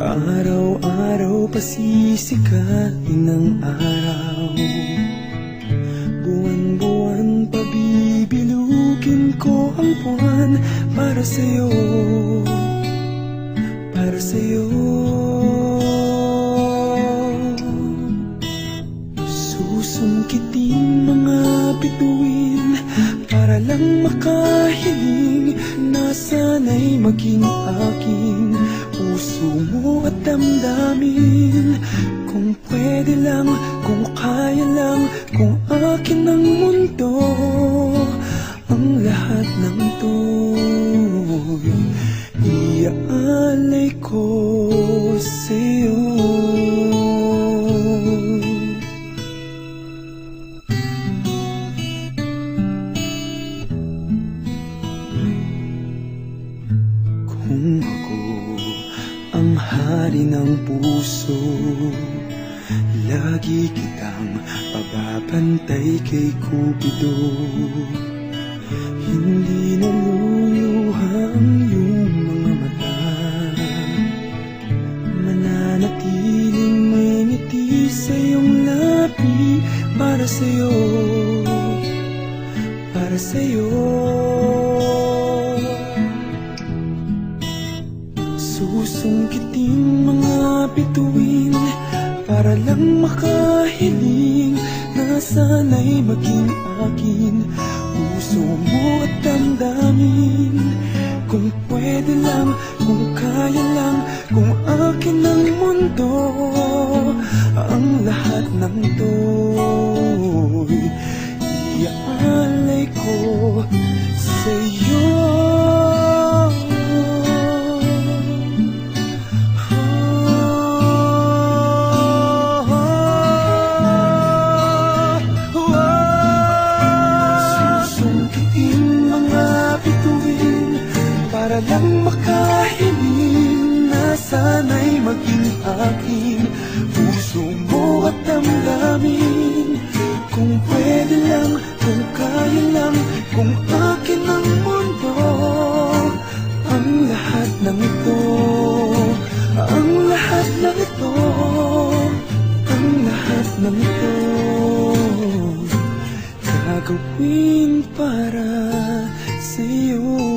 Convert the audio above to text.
Araw-araw pasisikain ng araw, buwan-buwan pabibilugin ko ang buwan para sa'yo, para sa'yo. Susungkitin mga bituin para lang makahiling na sana'y maging aking puso mo at damdamin. Kung pwede lang, kung kaya lang, kung akin ang mundo, ang lahat ng to'y iaalay ko sa'yo. Kung ako ang hari ng puso, lagi kitang pababantay kay Cupido. Hindi naluluha ang iyong mga mata, mananatiling may ngiti sa iyong labi. Para sa'yo, para sa'yo. Susungkitin mga bituin para lang makahiling na sana'y maging akin puso mo at damdamin. Kung pwede lang, kung kaya lang, kung akin ang mundo, ang lahat ng to'y iaalay ko sa'yo. Para lang makahiling na sana'y maging akin puso mo at damdamin. Kung pwede lang, kung kaya lang, kung akin ang mundo, ang lahat ng ito, ang lahat ng ito, ang lahat ng ito, gagawin para sa'yo.